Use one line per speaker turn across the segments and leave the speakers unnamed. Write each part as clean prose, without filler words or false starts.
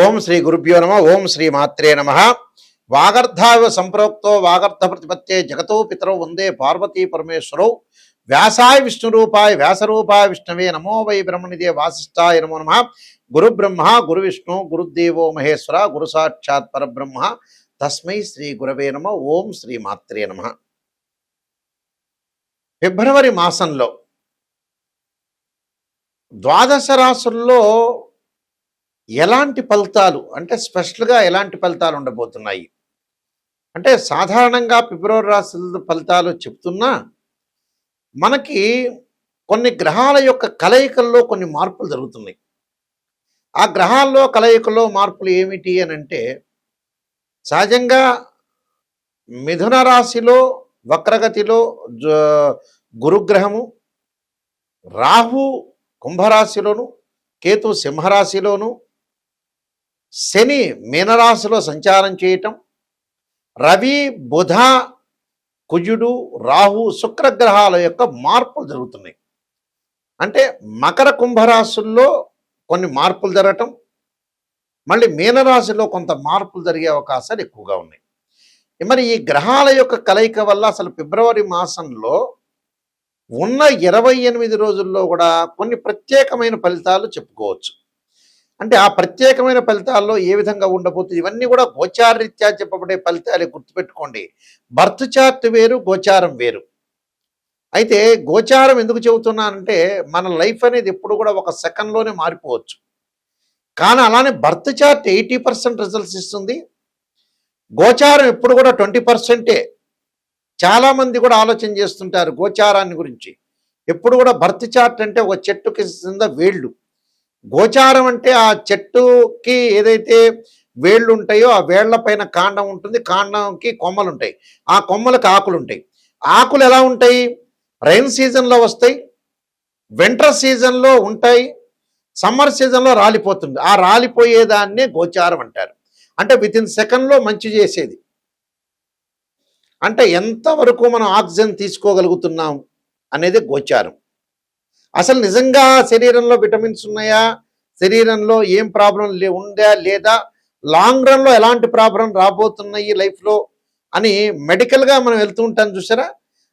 ఓం శ్రీ గురుభ్యో నమ. ఓం శ్రీ మాత్రే నమ. వాగర్ధావ సంప్రోక్తో వాగర్ధ ప్రతిపత్తే జగతో పితరౌ వందే పార్వతీ పరమేశ్వరౌ వ్యాసాయ విష్ణురూపాయ వ్యాసరూపాయ విష్ణవే నమో వై బ్రహ్మనిదే వాసిష్ఠాయ నమో నమ. గురు బ్రహ్మ గురు విష్ణు గురుదేవో మహేశ్వర గురు సాక్షాత్ పరబ్రహ్మ తస్మై శ్రీ గురవే నమ. ఓం శ్రీ మాత్రే నమ. ఫిబ్రవరి మాసంలో ద్వాదశ రాశుల్లో ఎలాంటి ఫలితాలు అంటే స్పెషల్గా ఎలాంటి ఫలితాలు ఉండబోతున్నాయి అంటే సాధారణంగా ఫిబ్రవరి రాశి ఫలితాలు చెప్తున్నా మనకి కొన్ని గ్రహాల యొక్క కలయికల్లో కొన్ని మార్పులు జరుగుతున్నాయి. ఆ గ్రహాల్లో కలయికల్లో మార్పులు ఏమిటి అని అంటే సహజంగా మిథున రాశిలో వక్రగతిలో గురుగ్రహము, రాహు కుంభరాశిలోను, కేతు సింహరాశిలోను, శని మీనరాశిలో సంచారం చేయటం, రవి బుధ కుజుడు రాహు శుక్రగ్రహాల యొక్క మార్పులు జరుగుతున్నాయి. అంటే మకర కుంభరాశుల్లో కొన్ని మార్పులు జరగటం, మళ్ళీ మీనరాశిలో కొంత మార్పులు జరిగే అవకాశాలు ఎక్కువగా ఉన్నాయి. మరి ఈ గ్రహాల యొక్క కలయిక వల్ల అసలు ఫిబ్రవరి మాసంలో ఉన్న 28 రోజుల్లో కూడా కొన్ని ప్రత్యేకమైన ఫలితాలు చెప్పుకోవచ్చు. అంటే ఆ ప్రత్యేకమైన ఫలితాల్లో ఏ విధంగా ఉండబోతుంది ఇవన్నీ కూడా గోచారరీత్యా చెప్పబడే ఫలితాలు గుర్తుపెట్టుకోండి. బర్త్ చార్ట్ వేరు, గోచారం వేరు. అయితే గోచారం ఎందుకు చెబుతున్నానంటే మన లైఫ్ అనేది ఎప్పుడు కూడా ఒక సెకండ్లోనే మారిపోవచ్చు. కానీ అలానే బర్త్ చార్ట్ 80% రిజల్ట్స్ ఇస్తుంది. గోచారం ఎప్పుడు కూడా 20%. చాలామంది కూడా ఆలోచన చేస్తుంటారు గోచారాన్ని గురించి. ఎప్పుడు కూడా బర్త్ చార్ట్ అంటే ఒక చెట్టుకి కింద వేళ్ళు, గోచారం అంటే ఆ చెట్టుకి ఏదైతే వేళ్ళు ఉంటాయో ఆ వేళ్ల పైన కాండం ఉంటుంది, కాండంకి కొమ్మలు ఉంటాయి, ఆ కొమ్మలకు ఆకులు ఉంటాయి. ఆకులు ఎలా ఉంటాయి? రైన్ సీజన్లో వస్తాయి, వింటర్ సీజన్లో ఉంటాయి, సమ్మర్ సీజన్లో రాలిపోతుంది. ఆ రాలిపోయేదాన్నే గోచారం అంటారు. అంటే వితిన్ సెకండ్లో మంచి చేసేది. అంటే ఎంతవరకు మనం ఆక్సిజన్ తీసుకోగలుగుతున్నాం అనేది గోచారం. అసలు నిజంగా శరీరంలో విటమిన్స్ ఉన్నాయా, శరీరంలో ఏం ప్రాబ్లం ఉందా లేదా, లాంగ్ రన్లో ఎలాంటి ప్రాబ్లం రాబోతున్నాయి లైఫ్లో అని మెడికల్గా మనం వెళ్తూ ఉంటాం చూసారా,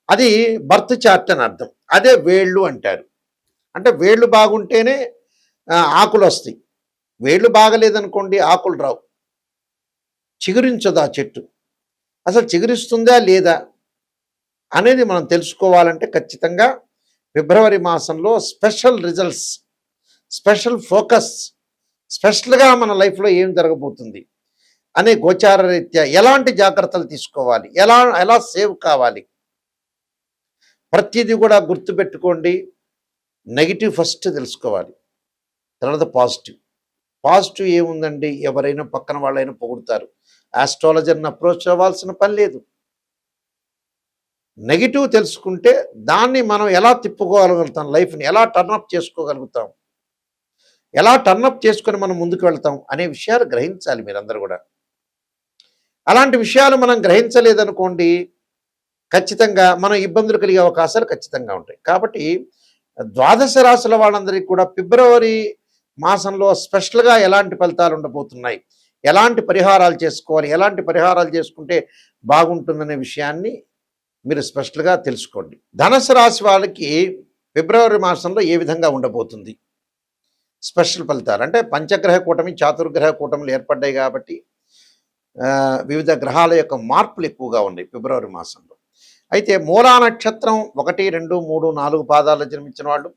అది బర్త్ చార్ట్ అని అర్థం. అదే వేళ్ళు అంటారు. అంటే వేళ్ళు బాగుంటేనే ఆకులు వస్తాయి. వేళ్ళు బాగలేదనుకోండి ఆకులు రావు, చిగురించదు ఆ చెట్టు. అసలు చిగురిస్తుందా లేదా అనేది మనం తెలుసుకోవాలంటే ఖచ్చితంగా ఫిబ్రవరి మాసంలో స్పెషల్ రిజల్ట్స్, స్పెషల్ ఫోకస్, స్పెషల్గా మన లైఫ్లో ఏం జరగబోతుంది అనే గోచార రీత్యా ఎలాంటి జాగ్రత్తలు తీసుకోవాలి, ఎలా సేవ్ కావాలి, ప్రతిదీ కూడా గుర్తుపెట్టుకోండి. నెగిటివ్ ఫస్ట్ తెలుసుకోవాలి, తర్వాత పాజిటివ్. పాజిటివ్ ఏముందండి, ఎవరైనా పక్కన వాళ్ళైనా పొగుడుతారు, ఆస్ట్రాలజర్ని అప్రోచ్ అవ్వాల్సిన పని లేదు. నెగిటివ్ తెలుసుకుంటే దాన్ని మనం ఎలా తిప్పుకోగలుగుతాం, లైఫ్ని ఎలా టర్నప్ చేసుకోగలుగుతాం, ఎలా టర్నప్ చేసుకొని మనం ముందుకు వెళ్తాం అనే విషయాలు గ్రహించాలి మీరందరూ కూడా. అలాంటి విషయాలు మనం గ్రహించలేదనుకోండి ఖచ్చితంగా మనం ఇబ్బందులు కలిగే అవకాశాలు ఖచ్చితంగా ఉంటాయి. కాబట్టి ద్వాదశ రాశుల వాళ్ళందరికీ కూడా ఫిబ్రవరి మాసంలో స్పెషల్గా ఎలాంటి ఫలితాలు ఉండబోతున్నాయి, ఎలాంటి పరిహారాలు చేసుకోవాలి, ఎలాంటి పరిహారాలు చేసుకుంటే బాగుంటుందనే విషయాన్ని మీరు స్పెషల్గా తెలుసుకోండి. ధనుసు రాశి వాళ్ళకి ఫిబ్రవరి మాసంలో ఏ విధంగా ఉండబోతుంది స్పెషల్ ఫలితాలు అంటే పంచగ్రహ కూటమి, చాతుర్గ్రహ కూటములు ఏర్పడ్డాయి కాబట్టి వివిధ గ్రహాల యొక్క మార్పులు ఎక్కువగా ఉన్నాయి ఫిబ్రవరి మాసంలో. అయితే మూలా నక్షత్రం 1, 2, 3, 4 పాదాల్లో జన్మించిన వాళ్ళు,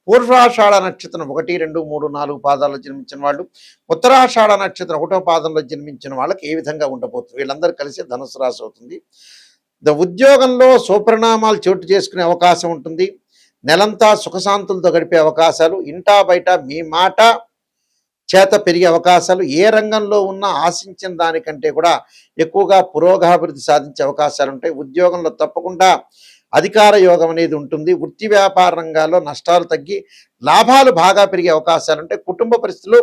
పూర్వాషాఢ నక్షత్రం 1, 2, 3, 4 పాదాల్లో జన్మించిన వాళ్ళు, ఉత్తరాషాఢ నక్షత్రం 1వ పాదంలో జన్మించిన వాళ్ళకి ఏ విధంగా ఉండబోతుంది, వీళ్ళందరూ కలిసి ధనుసు రాశి అవుతుంది. ఉద్యోగంలో సుపరిణామాలు చోటు చేసుకునే అవకాశం ఉంటుంది. నెలంతా సుఖశాంతులతో గడిపే అవకాశాలు, ఇంటా బయట మీ మాట చేత పెరిగే అవకాశాలు, ఏ రంగంలో ఉన్నా ఆశించిన దానికంటే కూడా ఎక్కువగా పురోగతి సాధించే అవకాశాలు ఉంటాయి. ఉద్యోగంలో తప్పకుండా అధికార యోగం అనేది ఉంటుంది. వృత్తి వ్యాపార రంగాల్లో నష్టాలు తగ్గి లాభాలు బాగా పెరిగే అవకాశాలు ఉంటాయి. కుటుంబ పరిస్థితులు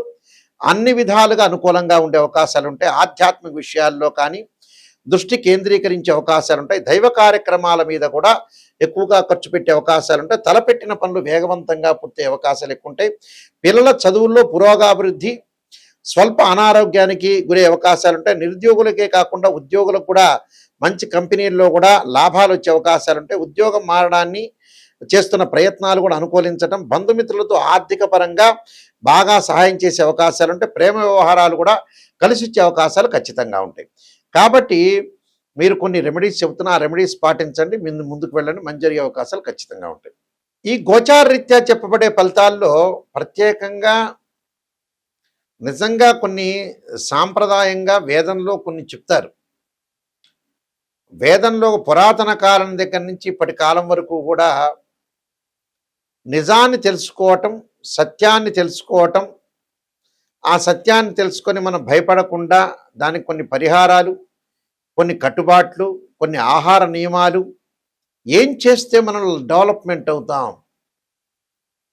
అన్ని విధాలుగా అనుకూలంగా ఉండే అవకాశాలు ఉంటాయి. ఆధ్యాత్మిక విషయాల్లో కానీ దృష్టి కేంద్రీకరించే అవకాశాలు ఉంటాయి. దైవ కార్యక్రమాల మీద కూడా ఎక్కువగా ఖర్చు పెట్టే అవకాశాలు ఉంటాయి. తలపెట్టిన పనులు వేగవంతంగా పూర్తయ్యే అవకాశాలు ఎక్కువ ఉంటాయి. పిల్లల చదువుల్లో పురోగతి, స్వల్ప అనారోగ్యానికి గురయ్యే అవకాశాలు ఉంటాయి. నిరుద్యోగులకే కాకుండా ఉద్యోగులకు కూడా మంచి కంపెనీల్లో కూడా లాభాలు వచ్చే అవకాశాలు ఉంటాయి. ఉద్యోగం మారడాన్ని చేస్తున్న ప్రయత్నాలు కూడా అనుకూలించడం, బంధుమిత్రులతో ఆర్థిక పరంగా బాగా సహాయం చేసే అవకాశాలు ఉంటాయి. ప్రేమ వ్యవహారాలు కూడా కలిసి వచ్చే అవకాశాలు ఖచ్చితంగా ఉంటాయి. కాబట్టి మీరు కొన్ని రెమెడీస్ చెబుతున్నా, ఆ రెమెడీస్ పాటించండి, ముందుకు వెళ్ళండి, మంచి జరిగే అవకాశాలు ఖచ్చితంగా ఉంటాయి. ఈ గోచార రీత్యా చెప్పబడే ఫలితాల్లో ప్రత్యేకంగా నిజంగా కొన్ని సాంప్రదాయంగా వేదంలో కొన్ని చెప్తారు. వేదంలో పురాతన కాలం దగ్గర నుంచి ఇప్పటి కాలం వరకు కూడా నిజాన్ని తెలుసుకోవటం, సత్యాన్ని తెలుసుకోవటం, ఆ సత్యాన్ని తెలుసుకొని మనం భయపడకుండా దానికి కొన్ని పరిహారాలు, కొన్ని కట్టుబాట్లు, కొన్ని ఆహార నియమాలు, ఏం చేస్తే మనం డెవలప్మెంట్ అవుతాం,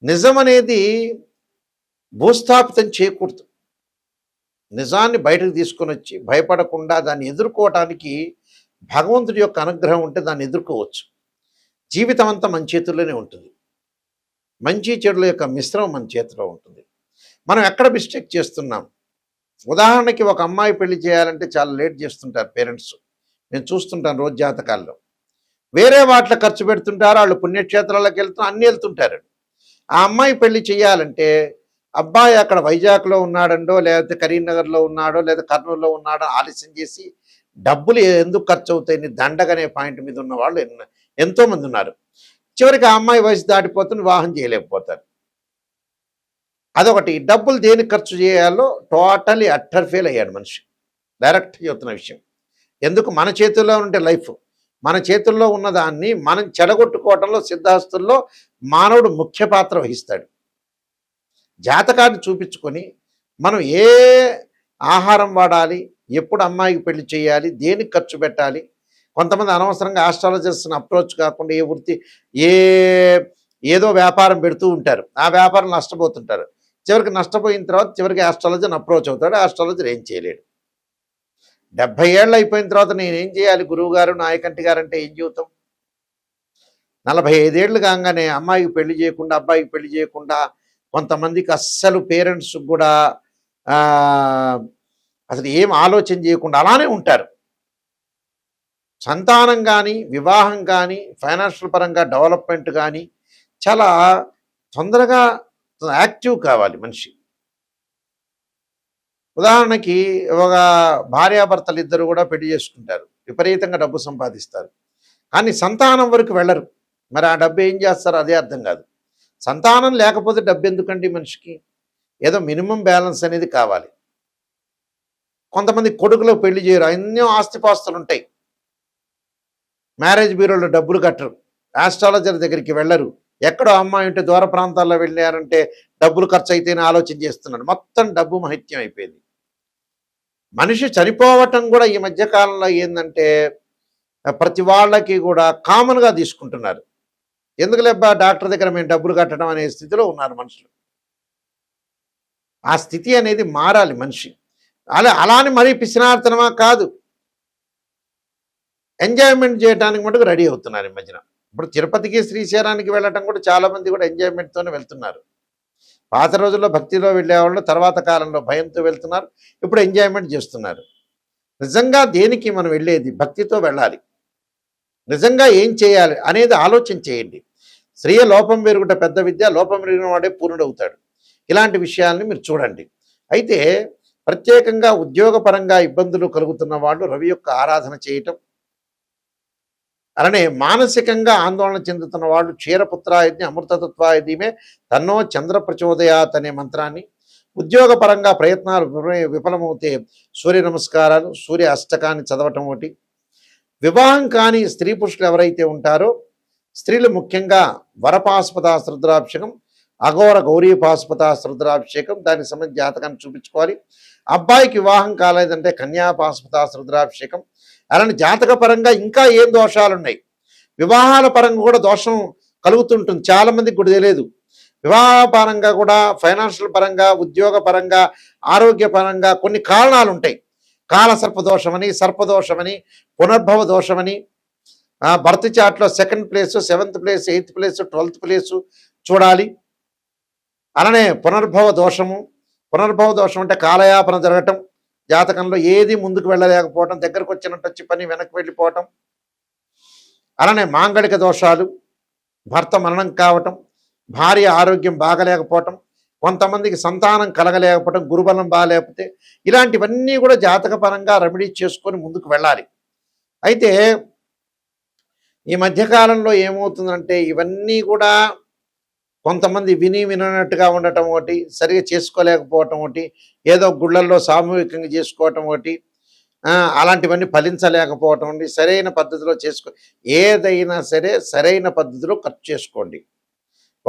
నిజం అనేది భూస్థాపితం చేయకూడదు. నిజాన్ని బయటకు తీసుకొని వచ్చి భయపడకుండా దాన్ని ఎదుర్కోవటానికి భగవంతుడి యొక్క అనుగ్రహం ఉంటే దాన్ని ఎదుర్కోవచ్చు. జీవితం అంతా మన చేతుల్లోనే ఉంటుంది. మంచి చెడుల యొక్క మిశ్రమం మన చేతిలో ఉంటుంది. మనం ఎక్కడ మిస్టేక్ చేస్తున్నాం? ఉదాహరణకి ఒక అమ్మాయి పెళ్లి చేయాలంటే చాలా లేట్ చేస్తుంటారు పేరెంట్స్. నేను చూస్తుంటాను రోజు జాతకాల్లో. వేరే వాటిలో ఖర్చు పెడుతుంటారు, వాళ్ళు పుణ్యక్షేత్రాలకు అన్నీ వెళ్తుంటారు. ఆ అమ్మాయి పెళ్లి చేయాలంటే అబ్బాయి అక్కడ వైజాగ్లో ఉన్నాడండో, లేకపోతే కరీంనగర్లో ఉన్నాడో, లేదా కర్నూలులో ఉన్నాడో ఆలస్యం చేసి డబ్బులు ఎందుకు ఖర్చు అవుతాయని దండగనే పాయింట్ మీద ఉన్న వాళ్ళు ఎంతోమంది ఉన్నారు. చివరికి ఆ అమ్మాయి వయసు దాటిపోతుంది, వివాహం చేయలేకపోతారు. అదొకటి. డబ్బులు దేనికి ఖర్చు చేయాలో టోటలీ అట్టర్ ఫెయిల్ అయ్యాడు మనిషి. డైరెక్ట్ చెప్తున్న విషయం. ఎందుకు? మన చేతుల్లో ఉంటే లైఫ్, మన చేతుల్లో ఉన్నదాన్ని మనం చెడగొట్టుకోవడంలో సిద్ధాస్తుల్లో మానవుడు ముఖ్య పాత్ర వహిస్తాడు. జాతకాన్ని చూపించుకొని మనం ఏ ఆహారం వాడాలి, ఎప్పుడు అమ్మాయికి పెళ్లి చేయాలి, దేనికి ఖర్చు పెట్టాలి. కొంతమంది అనవసరంగా ఆస్ట్రాలజర్స్ని అప్రోచ్ కాకుండా ఏదో వ్యాపారం పెడుతూ ఉంటారు. ఆ వ్యాపారం నష్టపోతుంటారు. చివరికి నష్టపోయిన తర్వాత చివరికి ఆస్ట్రాలజర్ని అప్రోచ్ అవుతాడు. ఆస్ట్రాలజర్ ఏం చేయలేడు. 70 ఏళ్ళు అయిపోయిన తర్వాత నేనేం చేయాలి గురువు గారు, నాయకంటి గారు అంటే ఏం చెబుతాం? 45 ఏళ్ళు కాగానే అమ్మాయికి పెళ్లి చేయకుండా, అబ్బాయికి పెళ్లి చేయకుండా, కొంతమందికి అస్సలు పేరెంట్స్ కూడా అసలు ఏం ఆలోచన చేయకుండా అలానే ఉంటారు. సంతానం కానీ, వివాహం కానీ, ఫైనాన్షియల్ పరంగా డెవలప్మెంట్ కానీ చాలా తొందరగా యాక్టివ్ కావాలి మనిషి. ఉదాహరణకి ఒక భార్యాభర్తలు ఇద్దరు కూడా పెళ్లి చేసుకుంటారు, విపరీతంగా డబ్బు సంపాదిస్తారు, కానీ సంతానం వరకు వెళ్ళరు. మరి ఆ డబ్బు ఏం చేస్తారో అదే అర్థం కాదు. సంతానం లేకపోతే డబ్బు ఎందుకండి మనిషికి? ఏదో మినిమం బ్యాలెన్స్ అనేది కావాలి. కొంతమంది కొడుకులో పెళ్లి చేయరు, ఎన్నో ఆస్తిపాస్తులు ఉంటాయి, మ్యారేజ్ బ్యూరోలో డబ్బులు కట్టరు, ఆస్ట్రాలజర్ దగ్గరికి వెళ్ళరు, ఎక్కడో అమ్మాయి ఉంటే దూర ప్రాంతాల్లో వెళ్ళారంటే డబ్బులు ఖర్చు అయితేనే ఆలోచన చేస్తున్నాడు. మొత్తం డబ్బు మహిత్యం అయిపోయింది. మనిషి చనిపోవటం కూడా ఈ మధ్యకాలంలో ఏంటంటే ప్రతి వాళ్ళకి కూడా కామన్గా తీసుకుంటున్నారు. ఎందుకు లేబ్బా డాక్టర్ దగ్గర మేము డబ్బులు కట్టడం అనే స్థితిలో ఉన్నారు మనుషులు. ఆ స్థితి అనేది మారాలి మనిషి. అలాని మరీ పిసినార్తనమా కాదు, ఎంజాయ్మెంట్ చేయడానికి మటుకు రెడీ అవుతున్నారు ఈ మధ్యన. ఇప్పుడు తిరుపతికి, శ్రీశైలానికి వెళ్ళటం కూడా చాలామంది కూడా ఎంజాయ్మెంట్తోనే వెళ్తున్నారు. పాత రోజుల్లో భక్తిలో వెళ్ళేవాళ్ళు తర్వాత కాలంలో భయంతో వెళ్తున్నారు, ఇప్పుడు ఎంజాయ్మెంట్ చేస్తున్నారు. నిజంగా దేనికి మనం వెళ్ళేది? భక్తితో వెళ్ళాలి. నిజంగా ఏం చేయాలి అనేది ఆలోచన చేయండి. స్త్రీయ లోపం పెరుగుట పెద్ద విద్య, లోపం పెరిగిన వాడే పూర్ణుడవుతాడు. ఇలాంటి విషయాల్ని మీరు చూడండి. అయితే ప్రత్యేకంగా ఉద్యోగపరంగా ఇబ్బందులు కలుగుతున్న వాళ్ళు రవి యొక్క ఆరాధన చేయటం, అలానే మానసికంగా ఆందోళన చెందుతున్న వాళ్ళు క్షీరపుత్రాయజ్ఞ అమృతతత్వాయధీమే తన్నో చంద్ర ప్రచోదయాత్ అనే మంత్రాన్ని, ఉద్యోగపరంగా ప్రయత్నాలు విఫలమవుతే సూర్య నమస్కారాలు, సూర్య అష్టకాన్ని చదవటం ఒకటి. వివాహం కాని స్త్రీ పురుషులు ఎవరైతే ఉంటారో స్త్రీలు ముఖ్యంగా వరపాశుపత రుద్రాభిషేకం, అఘోర గౌరీ పాశుపత రుద్రాభిషేకం, దానికి సంబంధించి జాతకాన్ని చూపించుకోవాలి. అబ్బాయికి వివాహం కాలేదంటే కన్యా పాశుపత రుద్రాభిషేకం. అలానే జాతక పరంగా ఇంకా ఏం దోషాలు ఉన్నాయి, వివాహాల పరంగా కూడా దోషం కలుగుతుంటుంది, చాలామందికి కూడా తెలియదు. వివాహ పరంగా కూడా, ఫైనాన్షియల్ పరంగా, ఉద్యోగ పరంగా, ఆరోగ్య పరంగా కొన్ని కారణాలు ఉంటాయి. కాలసర్పదోషమని, సర్పదోషమని, పునర్భవ దోషమని, బర్త్ చార్ట్లో 2nd place, 7th place, 8th place, 12th place చూడాలి. అలానే పునర్భవ దోషము, పునర్భవ దోషం అంటే కాలయాపన జరగటం, జాతకంలో ఏది ముందుకు వెళ్ళలేకపోవటం, దగ్గరకు వచ్చినట్టు వచ్చి పని వెనక్కి వెళ్ళిపోవటం. అలానే మాంగళిక దోషాలు, భర్త మరణం కావటం, భార్య ఆరోగ్యం బాగలేకపోవటం, కొంతమందికి సంతానం కలగలేకపోవటం, గురుబలం బాగలేకపోతే, ఇలాంటివన్నీ కూడా జాతకపరంగా రెమెడీ చేసుకొని ముందుకు వెళ్ళాలి. అయితే ఈ మధ్యకాలంలో ఏమవుతుందంటే ఇవన్నీ కూడా కొంతమంది విననట్టుగా ఉండటం ఒకటి, సరిగా చేసుకోలేకపోవటం ఒకటి, ఏదో గుళ్ళల్లో సామూహికంగా చేసుకోవటం ఒకటి, అలాంటివన్నీ ఫలించలేకపోవటం అండి. సరైన పద్ధతిలో ఏదైనా సరే సరైన పద్ధతిలో ఖర్చు చేసుకోండి.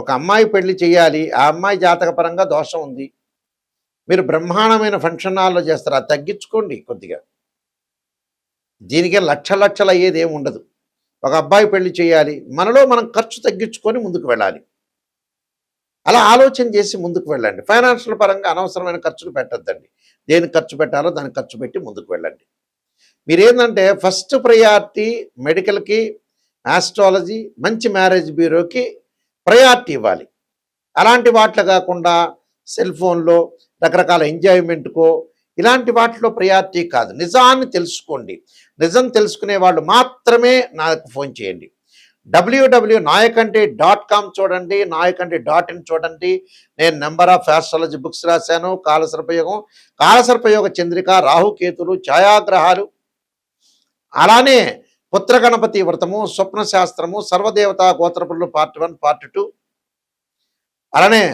ఒక అమ్మాయి పెళ్లి చేయాలి, ఆ అమ్మాయి జాతకపరంగా దోషం ఉంది, మీరు బ్రహ్మాండమైన ఫంక్షన్ హాల్లో చేస్తారు, అది తగ్గించుకోండి కొద్దిగా. దీనికే లక్షలు అయ్యేది ఏమి ఉండదు. ఒక అబ్బాయి పెళ్లి చేయాలి, మనలో మనం ఖర్చు తగ్గించుకొని ముందుకు వెళ్ళాలి. అలా ఆలోచన చేసి ముందుకు వెళ్ళండి. ఫైనాన్షియల్ పరంగా అనవసరమైన ఖర్చులు పెట్టద్దండి. దేనికి ఖర్చు పెట్టాలో దానికి ఖర్చు పెట్టి ముందుకు వెళ్ళండి. మీరేంటంటే ఫస్ట్ ప్రయారిటీ మెడికల్కి, ఆస్ట్రాలజీ, మంచి మ్యారేజ్ బ్యూరోకి ప్రయారిటీ ఇవ్వాలి. అలాంటి వాటిలో కాకుండా సెల్ ఫోన్లో రకరకాల ఎంజాయ్మెంట్కో ఇలాంటి వాటిలో ప్రయారిటీ కాదు. నిజాన్ని తెలుసుకోండి. నిజం తెలుసుకునే వాళ్ళు మాత్రమే నాకు ఫోన్ చేయండి. www.nayakanti.com చూడండి, nayakanti.in చూడండి. నేను నెంబర్ ఆఫ్ ఆస్ట్రాలజీ బుక్స్ రాశాను. కాలసర్పయోగం, కాలసర్పయోగ చంద్రిక, రాహుకేతులు, ఛాయాగ్రహాలు, అలానే పుత్రగణపతి వ్రతము, స్వప్న శాస్త్రము, సర్వదేవతా గోత్రపులు పార్ట్ 1, పార్ట్ 2, అలానే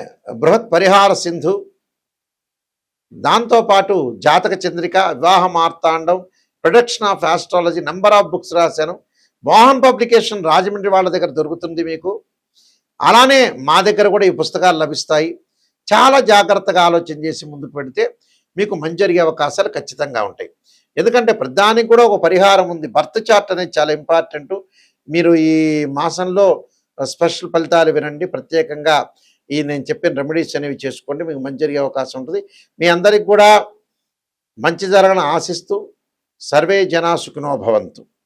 బృహత్ పరిహార సింధు, దాంతోపాటు Jataka Chandrika, Vivaha Marthandam, production of astrology, number of books రాశాను. మోహన్ పబ్లికేషన్ రాజమండ్రి వాళ్ళ దగ్గర దొరుకుతుంది మీకు. అలానే మా దగ్గర కూడా ఈ పుస్తకాలు లభిస్తాయి. చాలా జాగ్రత్తగా ఆలోచన చేసి ముందుకు పెడితే మీకు మంచి జరిగే అవకాశాలు ఖచ్చితంగా ఉంటాయి. ఎందుకంటే ప్రధానికి కూడా ఒక పరిహారం ఉంది. బర్త్ చార్ట్ అనేది చాలా ఇంపార్టెంట్. మీరు ఈ మాసంలో స్పెషల్ ఫలితాలు వినండి. ప్రత్యేకంగా ఈ నేను చెప్పిన రెమెడీస్ అనేవి చేసుకోండి, మీకు మంచి జరిగే అవకాశం ఉంటుంది. మీ అందరికి కూడా మంచి జరగని ఆశిస్తూ సర్వే జనా సుఖినో భవంతు.